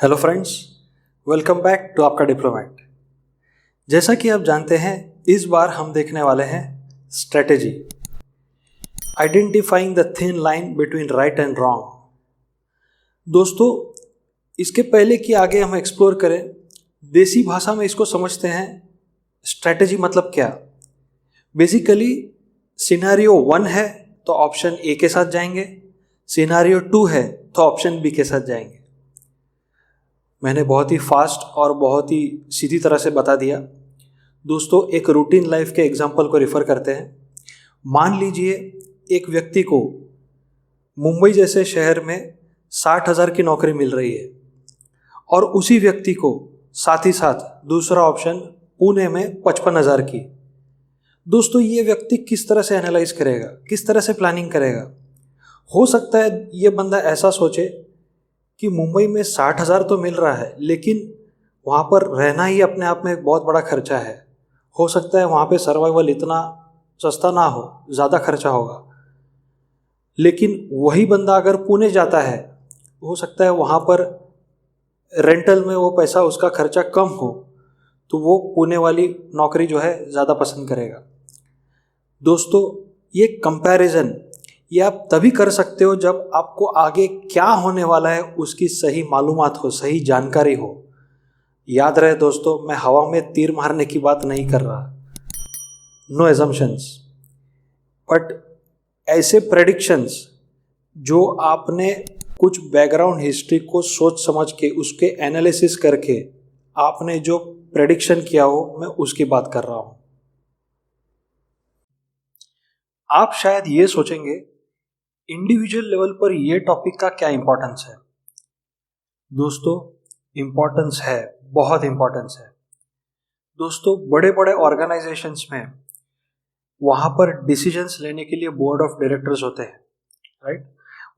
Hello friends, welcome back to आपका diplomat. जैसा कि आप जानते हैं, इस बार हम देखने वाले हैं strategy, identifying the thin line between right and wrong. दोस्तों, इसके पहले कि आगे हम एक्सप्लोर करें, देसी भाषा में इसको समझते हैं स्ट्रेटेजी मतलब क्या। बेसिकली सिनेरियो 1 है तो ऑप्शन ए के साथ जाएंगे, सिनेरियो 2 है तो ऑप्शन बी के साथ जाएंगे। मैंने बहुत ही फास्ट और बहुत ही सीधी तरह से बता दिया। दोस्तों, एक रूटीन लाइफ के एग्जाम्पल को रिफ़र करते हैं। मान लीजिए एक व्यक्ति को मुंबई जैसे शहर में 60,000 की नौकरी मिल रही है और उसी व्यक्ति को साथ ही साथ दूसरा ऑप्शन पुणे में 55,000 की। दोस्तों, ये व्यक्ति किस तरह से एनालाइज करेगा, किस तरह से प्लानिंग करेगा? हो सकता है ये बंदा ऐसा सोचे कि मुंबई में 60,000 तो मिल रहा है, लेकिन वहाँ पर रहना ही अपने आप में एक बहुत बड़ा खर्चा है। हो सकता है वहाँ पे सर्वाइवल इतना सस्ता ना हो, ज़्यादा खर्चा होगा। लेकिन वही बंदा अगर पुणे जाता है, हो सकता है वहाँ पर रेंटल में वो पैसा, उसका खर्चा कम हो, तो वो पुणे वाली नौकरी जो है ज़्यादा पसंद करेगा। दोस्तों, ये कंपैरिजन ये आप तभी कर सकते हो जब आपको आगे क्या होने वाला है उसकी सही मालूमात हो, सही जानकारी हो। याद रहे दोस्तों, मैं हवा में तीर मारने की बात नहीं कर रहा, नो एजम्पशंस, बट ऐसे प्रेडिक्शंस जो आपने कुछ बैकग्राउंड हिस्ट्री को सोच समझ के, उसके एनालिसिस करके आपने जो प्रेडिक्शन किया हो, मैं उसकी बात कर रहा हूं। आप शायद ये सोचेंगे इंडिविजुअल लेवल पर ये टॉपिक का क्या इंपॉर्टेंस है। दोस्तों, इंपॉर्टेंस है, बहुत इंपॉर्टेंस है। दोस्तों, बड़े बड़े ऑर्गेनाइजेशंस में वहाँ पर डिसीजंस लेने के लिए बोर्ड ऑफ डायरेक्टर्स होते हैं, राइट।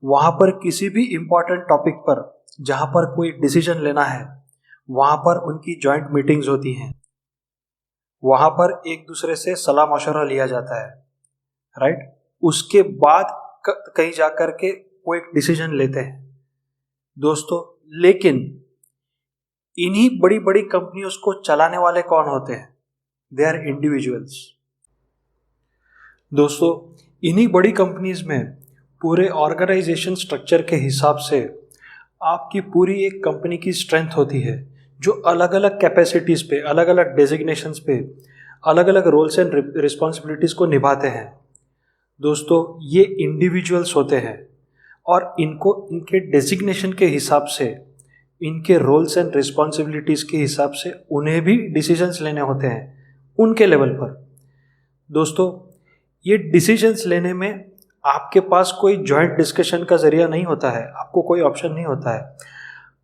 वहाँ पर किसी भी इम्पॉर्टेंट टॉपिक पर जहाँ पर कोई डिसीजन लेना है, वहाँ पर उनकी जॉइंट मीटिंग्स होती हैं। वहाँ पर एक दूसरे से सलाह मशवरा लिया जाता है, राइट। उसके बाद कहीं जाकर के वो एक डिसीजन लेते हैं। दोस्तों, लेकिन इन्हीं बड़ी बड़ी कंपनियों को चलाने वाले कौन होते हैं? They are individuals. दोस्तों, इन्हीं बड़ी कंपनीज में पूरे ऑर्गेनाइजेशन स्ट्रक्चर के हिसाब से आपकी पूरी एक कंपनी की स्ट्रेंथ होती है, जो अलग अलग कैपेसिटीज पे, अलग अलग डेजिग्नेशंस पे, अलग अलग रोल्स एंड रिस्पॉन्सिबिलिटीज को निभाते हैं। दोस्तों, ये इंडिविजुअल्स होते हैं और इनको इनके डेजिग्नेशन के हिसाब से, इनके रोल्स एंड रिस्पॉन्सिबिलिटीज़ के हिसाब से उन्हें भी डिसीजंस लेने होते हैं उनके लेवल पर। दोस्तों, ये डिसीजंस लेने में आपके पास कोई जॉइंट डिस्कशन का जरिया नहीं होता है, आपको कोई ऑप्शन नहीं होता है।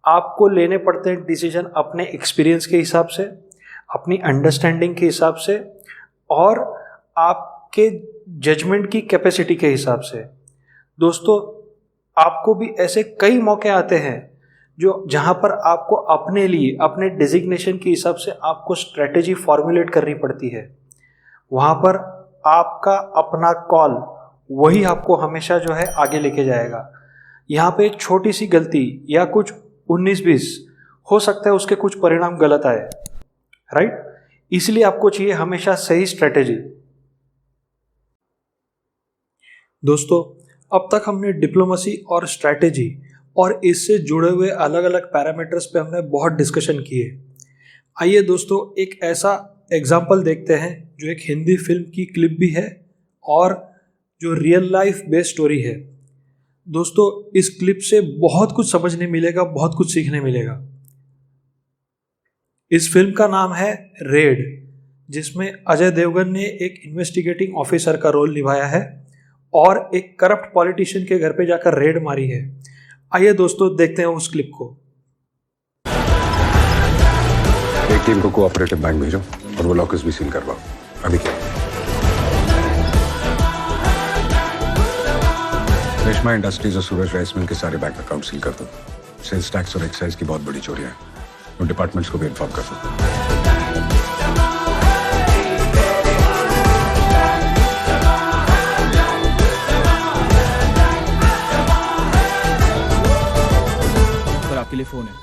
आपको लेने पड़ते हैं डिसीजन अपने एक्सपीरियंस के हिसाब से, अपनी अंडरस्टैंडिंग के हिसाब से और आपके जजमेंट की कैपेसिटी के हिसाब से। दोस्तों, आपको भी ऐसे कई मौके आते हैं जहां पर आपको अपने लिए, अपने डेजिग्नेशन के हिसाब से आपको स्ट्रेटेजी फॉर्मुलेट करनी पड़ती है। वहां पर आपका अपना कॉल वही आपको हमेशा जो है आगे लेके जाएगा। यहाँ पे एक छोटी सी गलती या कुछ 19-20 हो सकता है, उसके कुछ परिणाम गलत आए, राइट। इसलिए आपको चाहिए हमेशा सही स्ट्रेटेजी। दोस्तों, अब तक हमने डिप्लोमेसी और स्ट्रैटेजी और इससे जुड़े हुए अलग अलग पैरामीटर्स पे हमने बहुत डिस्कशन किए। आइए दोस्तों, एक ऐसा एग्जाम्पल देखते हैं जो एक हिंदी फिल्म की क्लिप भी है और जो रियल लाइफ बेस्ड स्टोरी है। दोस्तों, इस क्लिप से बहुत कुछ समझने मिलेगा, बहुत कुछ सीखने मिलेगा। इस फिल्म का नाम है रेड, जिसमें अजय देवगन ने एक इन्वेस्टिगेटिंग ऑफिसर का रोल निभाया है और एक करप्ट पॉलिटिशियन के घर पे जाकर रेड मारी है। आइए दोस्तों, देखते हैं उस क्लिप को। एक टीम को कोऑपरेटिव बैंक भेजो और वो लॉकर्स भी सील करवाओ। अभी क्या? रेशमा इंडस्ट्रीज और सूरज राइस मिल के सारे बैंक अकाउंट सील कर दो। सेल्स टैक्स और एक्साइज की बहुत बड़ी चोरियां हैं, उन डिपार्टमेंट्स को भी इन्फॉर्म कर दो। आपके लिए फोन है।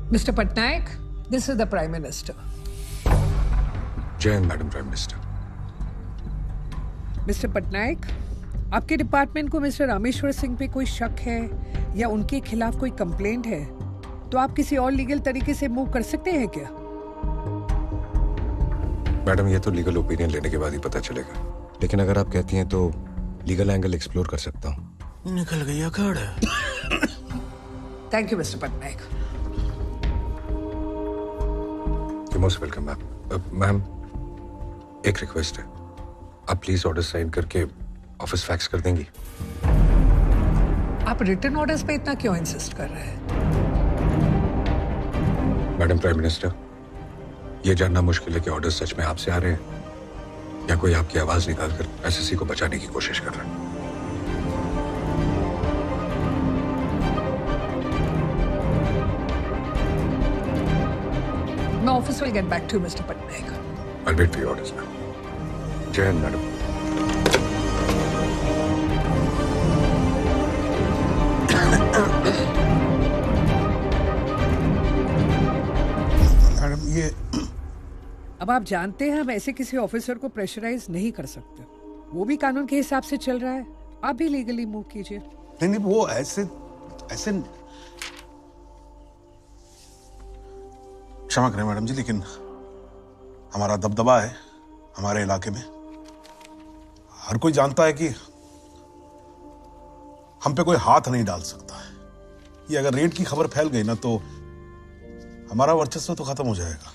Mr. Patnaik, this is the Prime Minister. जय Hind madam prime minister. Mister Patnaik, आपके डिपार्टमेंट को मिस्टर रामेश्वर सिंह पे कोई शक है या उनके खिलाफ कोई कंप्लेंट है तो आप किसी और लीगल तरीके से मूव कर सकते हैं क्या? मैडम ये तो लीगल ओपिनियन लेने के बाद ही पता चलेगा, लेकिन अगर आप कहती हैं तो लीगल एंगल एक्सप्लोर कर सकता हूँ। निकल गई अखाड़ा। Thank you mister Patnaik. You most welcome ma'am. Ma'am एक रिक्वेस्ट है, आप प्लीज ऑर्डर साइन करके ऑफिस फैक्स कर देंगी। आप रिटन ऑर्डर्स पे इतना क्यों इंसिस्ट कर रहे हैं? मैडम प्राइम मिनिस्टर, ये जानना मुश्किल है कि ऑर्डर सच में आपसे आ रहे हैं या कोई आपकी आवाज निकालकर एसएससी को बचाने की कोशिश कर रहा है। मैं office will get back to mister Patnaik. I'll wait for your orders now. जय हिंद मैडम। मैडम ये अब आप जानते हैं हम ऐसे किसी ऑफिसर को प्रेशराइज नहीं कर सकते, वो भी कानून के हिसाब से चल रहा है। आप भी लीगली मूव कीजिए। नहीं वो ऐसे क्षमा करें मैडम जी, लेकिन हमारा दबदबा है हमारे इलाके में। हर कोई जानता है कि हम पे कोई हाथ नहीं डाल सकता है। ये अगर रेड की खबर फैल गई ना तो हमारा वर्चस्व तो खत्म हो जाएगा,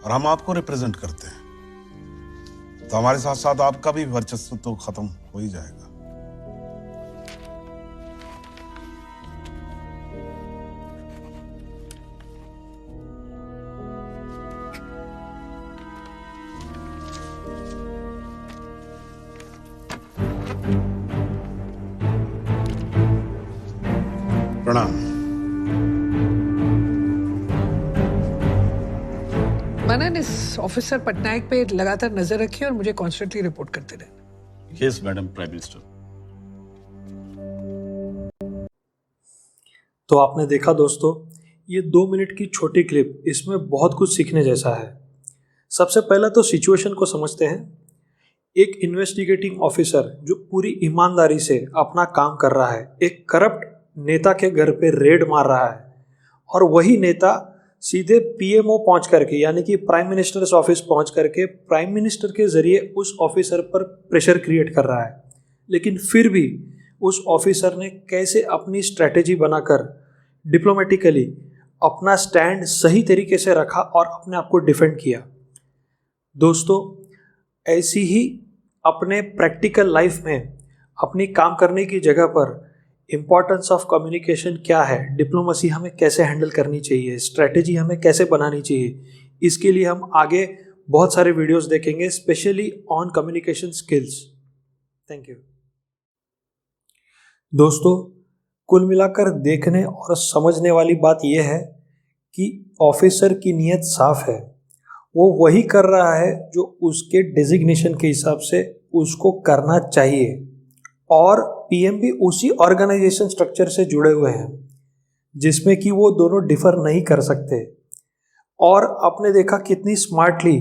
और हम आपको रिप्रेजेंट करते हैं तो हमारे साथ साथ आपका भी वर्चस्व तो खत्म हो ही जाएगा। प्रणाम। मनन, इस ऑफिसर पटनायक पे लगातार नजर रखिए और मुझे कॉन्स्टेंटली रिपोर्ट करते रहे। Yes madam prime minister. तो आपने देखा दोस्तों, ये 2 मिनट की छोटी क्लिप, इसमें बहुत कुछ सीखने जैसा है। सबसे पहला तो सिचुएशन को समझते हैं। एक इन्वेस्टिगेटिंग ऑफिसर जो पूरी ईमानदारी से अपना काम कर रहा है, एक करप्ट नेता के घर पे रेड मार रहा है, और वही नेता सीधे पीएमओ पहुंच करके, यानी कि प्राइम मिनिस्टर्स ऑफिस पहुंच करके प्राइम मिनिस्टर के जरिए उस ऑफिसर पर प्रेशर क्रिएट कर रहा है। लेकिन फिर भी उस ऑफिसर ने कैसे अपनी स्ट्रैटेजी बनाकर डिप्लोमेटिकली अपना स्टैंड सही तरीके से रखा और अपने आप को डिफेंड किया। दोस्तों, ऐसी ही अपने प्रैक्टिकल लाइफ में अपनी काम करने की जगह पर इम्पॉर्टेंस ऑफ कम्युनिकेशन क्या है, डिप्लोमेसी हमें कैसे हैंडल करनी चाहिए, स्ट्रैटेजी हमें कैसे बनानी चाहिए, इसके लिए हम आगे बहुत सारे वीडियोस देखेंगे, specially on communication skills. Thank you दोस्तों। कुल मिलाकर देखने और समझने वाली बात यह है कि ऑफिसर की नीयत साफ है, वो वही कर रहा है जो उसके डेजिग्नेशन के हिसाब से उसको करना चाहिए, और पीएम भी उसी ऑर्गेनाइजेशन स्ट्रक्चर से जुड़े हुए हैं जिसमें कि वो दोनों डिफर नहीं कर सकते। और आपने देखा कितनी स्मार्टली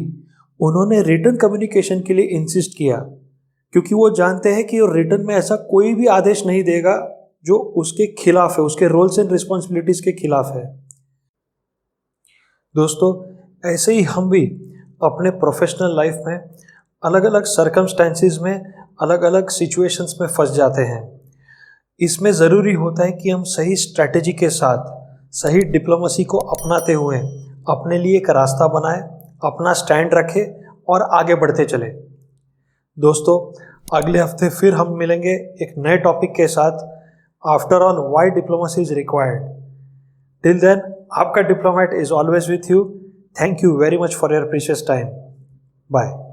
उन्होंने रिटन कम्युनिकेशन के लिए इंसिस्ट किया, क्योंकि वो जानते हैं कि रिटन में ऐसा कोई भी आदेश नहीं देगा जो उसके खिलाफ है, उसके रोल्स एंड रिस्पॉन्सिबिलिटीज के खिलाफ है। दोस्तों, ऐसे ही हम भी अपने प्रोफेशनल लाइफ में अलग अलग सर्कमस्टेंसेस में, अलग अलग सिचुएशंस में फंस जाते हैं। इसमें ज़रूरी होता है कि हम सही स्ट्रैटेजी के साथ सही डिप्लोमेसी को अपनाते हुए अपने लिए एक रास्ता बनाएं, अपना स्टैंड रखें और आगे बढ़ते चले। दोस्तों, अगले हफ्ते फिर हम मिलेंगे एक नए टॉपिक के साथ, after on why diplomacy is required. Till then, आपका diplomat is always with you. Thank you very much for your precious time. Bye.